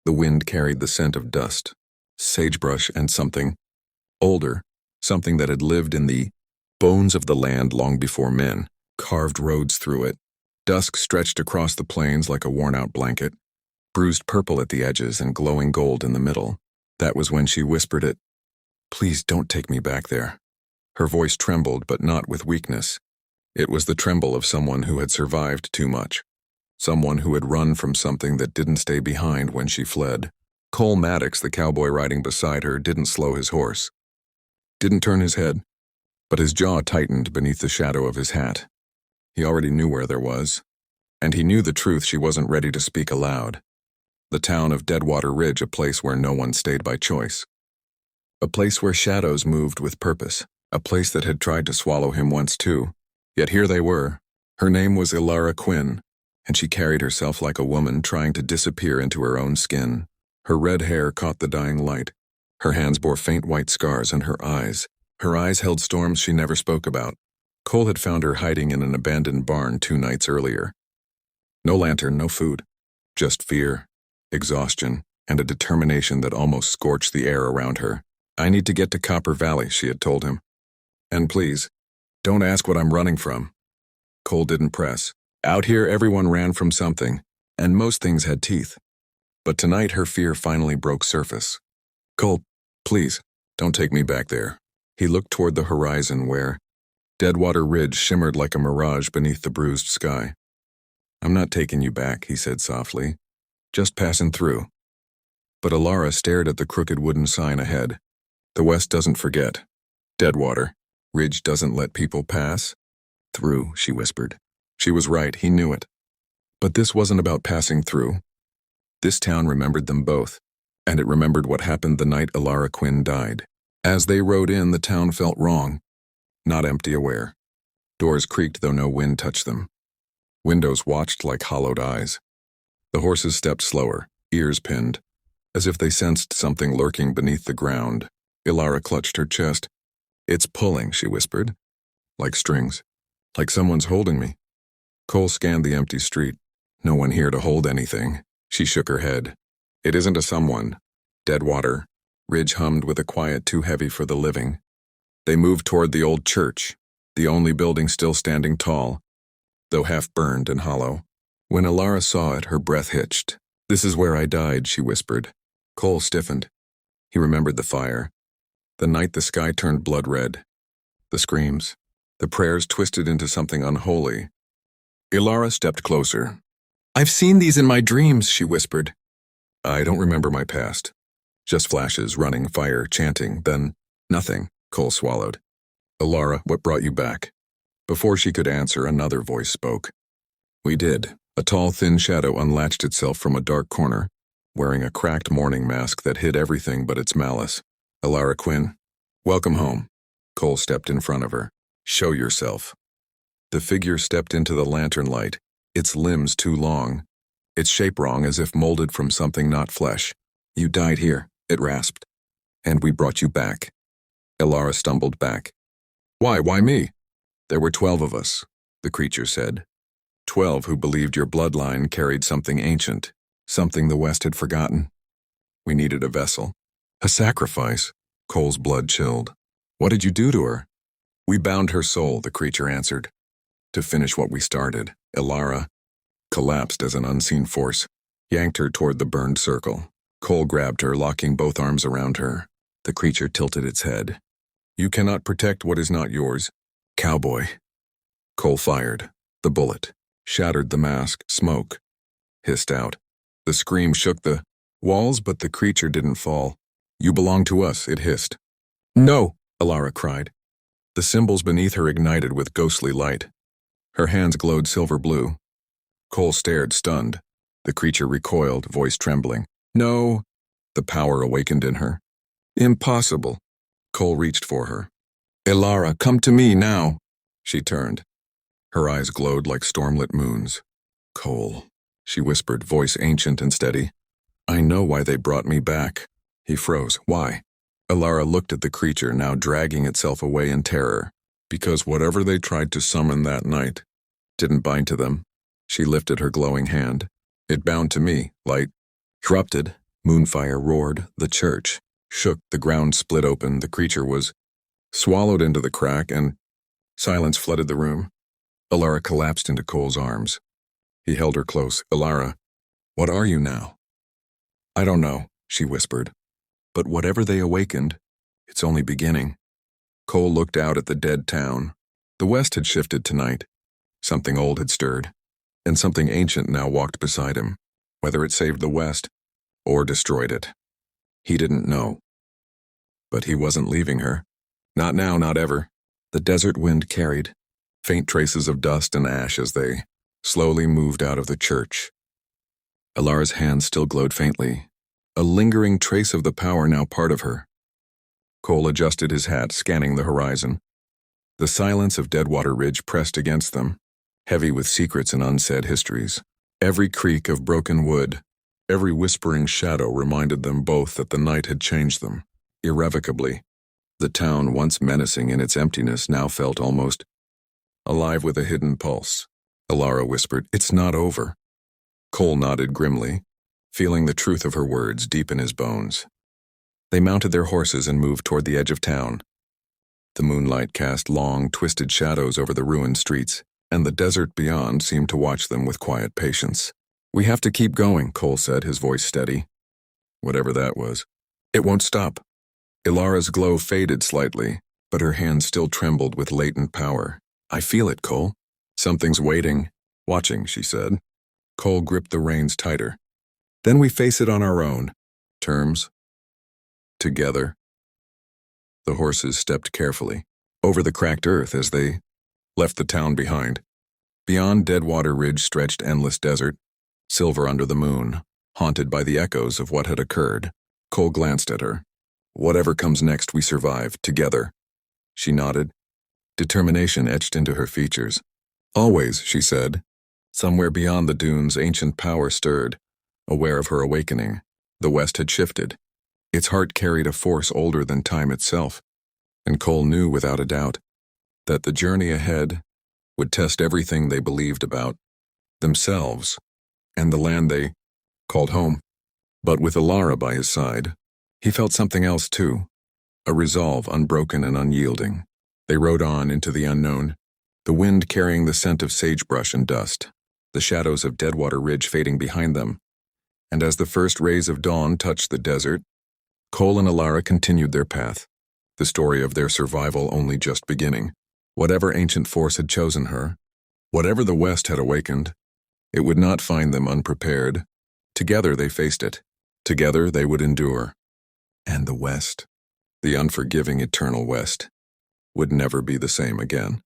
The wind carried the scent of dust, sagebrush, and something older, something that had lived in the bones of the land long before men, carved roads through it. Dusk stretched across the plains like a worn-out blanket, bruised purple at the edges and glowing gold in the middle. That was when she whispered it. "Please don't take me back there." Her voice trembled, but not with weakness. It was the tremble of someone who had survived too much. Someone who had run from something that didn't stay behind when she fled. Cole Maddox, the cowboy riding beside her, didn't slow his horse. Didn't turn his head, but his jaw tightened beneath the shadow of his hat. He already knew where there was, and he knew the truth she wasn't ready to speak aloud. The town of Deadwater Ridge, a place where no one stayed by choice. A place where shadows moved with purpose. A place that had tried to swallow him once too. Yet here they were. Her name was Elara Quinn, and she carried herself like a woman trying to disappear into her own skin. Her red hair caught the dying light. Her hands bore faint white scars, and her eyes held storms she never spoke about. Cole had found her hiding in an abandoned barn 2 nights earlier. No lantern, no food. Just fear, exhaustion, and a determination that almost scorched the air around her. "I need to get to Copper Valley," she had told him. "And please, don't ask what I'm running from." Cole didn't press. Out here, everyone ran from something, and most things had teeth. But tonight, her fear finally broke surface. "Cole, please, don't take me back there." He looked toward the horizon where Deadwater Ridge shimmered like a mirage beneath the bruised sky. "I'm not taking you back," he said softly. "Just passing through." But Elara stared at the crooked wooden sign ahead. "The West doesn't forget. Deadwater Ridge doesn't let people pass through," she whispered. She was right, he knew it. But this wasn't about passing through. This town remembered them both, and it remembered what happened the night Elara Quinn died. As they rode in, the town felt wrong, not empty aware. Doors creaked though no wind touched them. Windows watched like hollowed eyes. The horses stepped slower, ears pinned, as if they sensed something lurking beneath the ground. Elara clutched her chest. "It's pulling," she whispered. "Like strings. Like someone's holding me." Cole scanned the empty street. No one here to hold anything. She shook her head. "It isn't a someone." Deadwater Ridge hummed with a quiet too heavy for the living. They moved toward the old church, the only building still standing tall, though half burned and hollow. When Elara saw it, her breath hitched. "This is where I died," she whispered. Cole stiffened. He remembered the fire. The night the sky turned blood red. The screams. The prayers twisted into something unholy. Elara stepped closer. "I've seen these in my dreams," she whispered. "I don't remember my past. Just flashes, running, fire, chanting, then nothing." Cole swallowed. "Elara, what brought you back?" Before she could answer, another voice spoke. "We did." A tall, thin shadow unlatched itself from a dark corner, wearing a cracked mourning mask that hid everything but its malice. "Elara Quinn, welcome home." Cole stepped in front of her. "Show yourself." The figure stepped into the lantern light, its limbs too long, its shape wrong as if molded from something not flesh. "You died here," it rasped. "And we brought you back." Elara stumbled back. "Why? Why me?" "There were 12 of us," the creature said. 12 who believed your bloodline carried something ancient, something the West had forgotten. We needed a vessel. A sacrifice. Cole's blood chilled. "What did you do to her?" "We bound her soul," the creature answered. "To finish what we started." Elara collapsed as an unseen force, yanked her toward the burned circle. Cole grabbed her, locking both arms around her. The creature tilted its head. "You cannot protect what is not yours. Cowboy." Cole fired. The bullet shattered the mask. Smoke hissed out. The scream shook the walls, but the creature didn't fall. "You belong to us," it hissed. "No!" Elara cried. The symbols beneath her ignited with ghostly light. Her hands glowed silver blue. Cole stared, stunned. The creature recoiled, voice trembling. "No!" The power awakened in her. "Impossible." Cole reached for her. "Elara, come to me now." She turned. Her eyes glowed like stormlit moons. "Cole," she whispered, voice ancient and steady. "I know why they brought me back." He froze. "Why?" Elara looked at the creature, now dragging itself away in terror. "Because whatever they tried to summon that night didn't bind to them." She lifted her glowing hand. "It bound to me. Light erupted, Moonfire roared, the church shook, the ground split open, the creature was swallowed into the crack, and silence flooded the room. Elara collapsed into Cole's arms. He held her close. "Elara, what are you now?" "I don't know," she whispered. "But whatever they awakened, it's only beginning." Cole looked out at the dead town. The west had shifted tonight. Something old had stirred, and something ancient now walked beside him. Whether it saved the west or destroyed it, he didn't know. But he wasn't leaving her. Not now, not ever. The desert wind carried faint traces of dust and ash as they slowly moved out of the church. Elara's hand still glowed faintly, a lingering trace of the power now part of her. Cole adjusted his hat, scanning the horizon. The silence of Deadwater Ridge pressed against them, heavy with secrets and unsaid histories. Every creak of broken wood, every whispering shadow reminded them both that the night had changed them, irrevocably. The town, once menacing in its emptiness, now felt almost alive with a hidden pulse. Elara whispered, "It's not over." Cole nodded grimly, feeling the truth of her words deep in his bones. They mounted their horses and moved toward the edge of town. The moonlight cast long, twisted shadows over the ruined streets, and the desert beyond seemed to watch them with quiet patience. "We have to keep going," Cole said, his voice steady. Whatever that was. "It won't stop." Elara's glow faded slightly, but her hand still trembled with latent power. "I feel it, Cole. Something's waiting, watching," she said. Cole gripped the reins tighter. "Then we face it on our own terms. Together." The horses stepped carefully over the cracked earth as they left the town behind. Beyond Deadwater Ridge stretched endless desert, silver under the moon, haunted by the echoes of what had occurred. Cole glanced at her. "Whatever comes next, we survive, together." She nodded, determination etched into her features. "Always," she said. Somewhere beyond the dunes, ancient power stirred, aware of her awakening. The west had shifted. Its heart carried a force older than time itself, and Cole knew without a doubt that the journey ahead would test everything they believed about themselves and the land they called home. But with Elara by his side, he felt something else too, a resolve unbroken and unyielding. They rode on into the unknown, the wind carrying the scent of sagebrush and dust, the shadows of Deadwater Ridge fading behind them. And as the first rays of dawn touched the desert, Cole and Elara continued their path, the story of their survival only just beginning. Whatever ancient force had chosen her, whatever the West had awakened, it would not find them unprepared. Together they faced it. Together they would endure. And the West, the unforgiving eternal West, would never be the same again.